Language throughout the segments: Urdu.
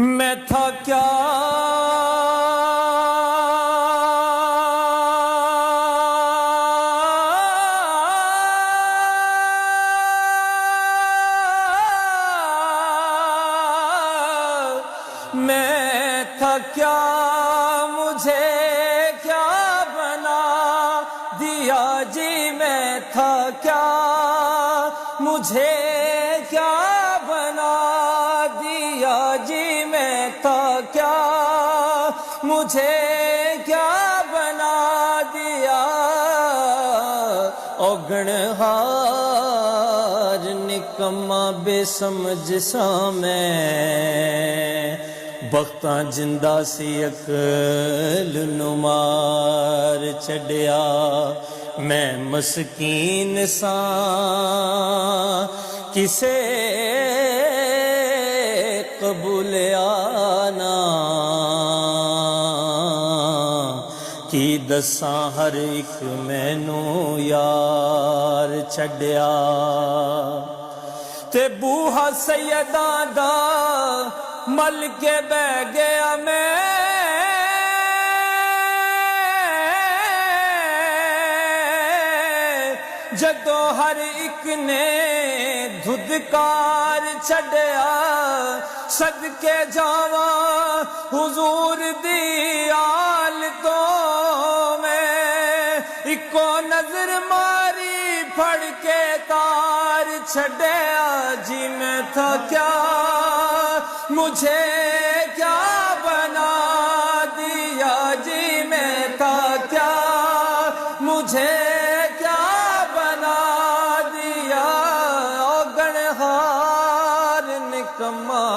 میں تھا کیا میں تھا کیا مجھے کیا بنا دیا جی میں تھا کیا مجھے کیا بنا دیا جی میں تھا کیا مجھے کیا بنا دیا اوگنہار نکما بے سمجھ سا میں بختاں جندہ سی عقل نمار چھڈیا میں مسکین ساں کسے قبول آنا کی دساں ہر ایک مینوں یار چھڈیا تے بوہا سیداں دا مل کے بہ گیا میں جدو ہر ایک نے دھدکار چھڈیا صدقے جاواں حضور دی آل تو میں اکو نظر ماری پھڑ کے تار چھڈیا جی میں تھا کیا مجھے کیا بنا دیا جی میں تھا کیا مجھے کیا بنا دیا اوگنہار نکما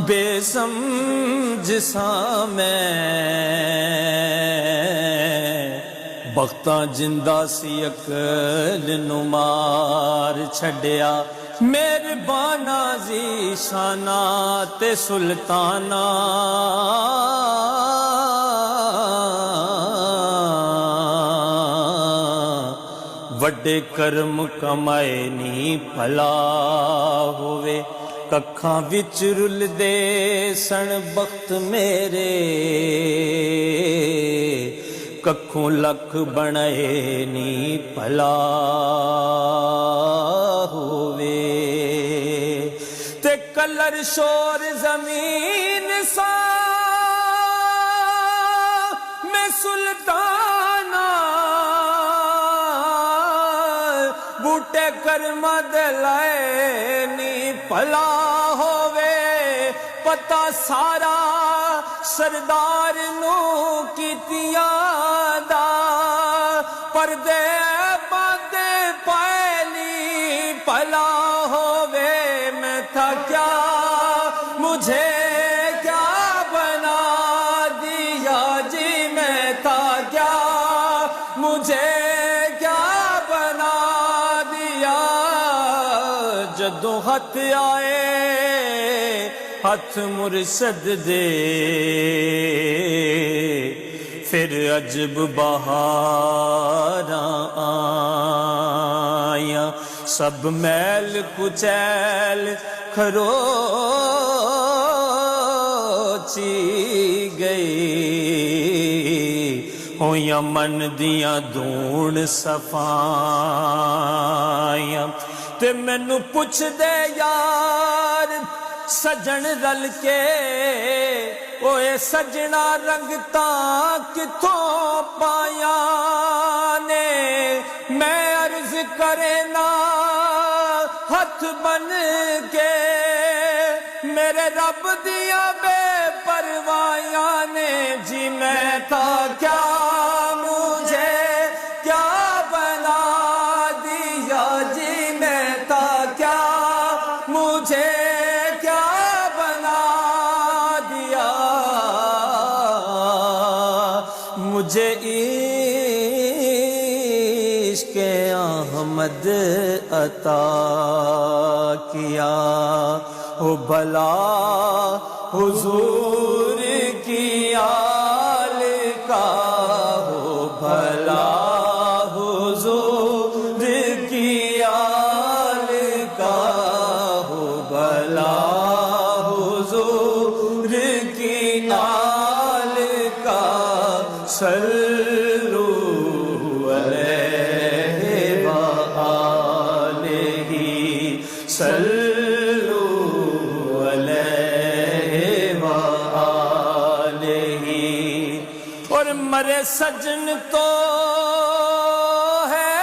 بے سمجھ سا میں بختاں جندہ سی عقل نمار چھڈیا مہربانا ذی شانہ تے سلطانہ وڈے کرم کمائے نی بھلا ہوئے ککھاں وچ رل دے سن بخت میرے ککھوں لکھ بنائے نی بھلا ہوئے تے کلر شور زمین سا میں سلطانہ بوٹے کرما دلائے نی بھلا ہووے پتہ سارا سردار نو کیتیاں دا پردے باندے پائلی بھلا ہووے میں تھا کیا مجھے کیا بنا دیا جی میں تھا کیا مجھے کیا بنا دیا جدو ہاتھ آئے ہاتھ مرشد دے پھر عجب بہاراں آیاں سب میل کچیل کھروچی گئی ہویاں من دیاں دھوڑ صفائیاں تے مینوں پوچھ دے یار سجن رل کے اوے سجنا رنگتاں کتھوں پایا نے میں عرض کرے نا ہاتھ بن کے میرے رب دیا بے پرواہیاں نے جی میں تھا کیا مجھے کیا بنا دیا جی میں تھا کیا مجھے مجھے عشق احمد عطا کیا او بھلا حضور کی آل کا ہو بھلا حضور کی آل کا ہو بھلا حضور صلو علیہ وآلہ صلو علیہ وآلہ۔ اور مرے سجن تو ہے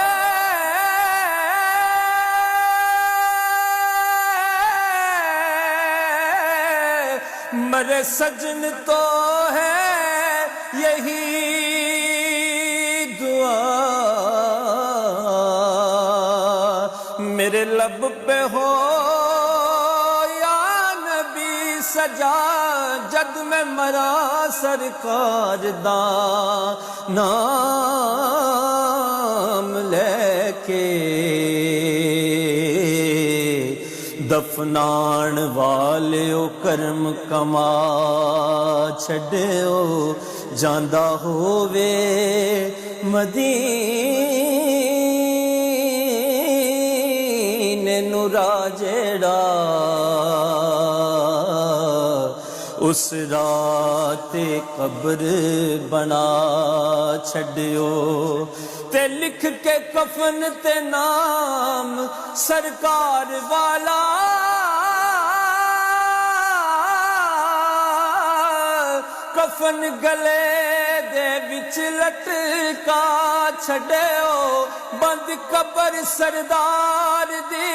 مرے سجن تو ہے یہی دعا، میرے لب پہ ہو یا نبی سجا، جگ میں مرا سرکار دا نام لے کے، دفنان والیو کرم کما چھڈیو، جاندا ہووے مدینے نو راجڑا، اس رات قبر بنا چھڈیو، تے لکھ کے کفن تے نام سرکار والا، کفن گلے دے وچ لٹکا چھڈیو، بند قبر سردار دی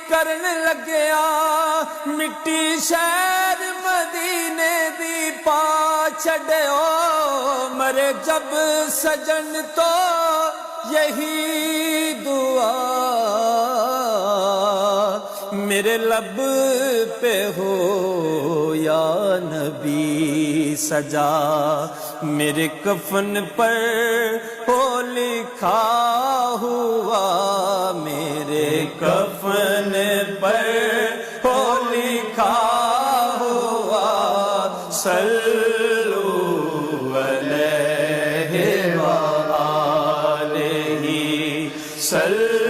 کرن لگیا، مٹی شہر مدینے دی پا چھڈیو، مرے جب سجن تو یہی دعا، میرے لب پہ ہو یا نبی سجا، میرے کفن پر ہو لکھا ہوا، میرے کفن پر ہو لکھا ہوا، صلو علیہ وآلہ صلو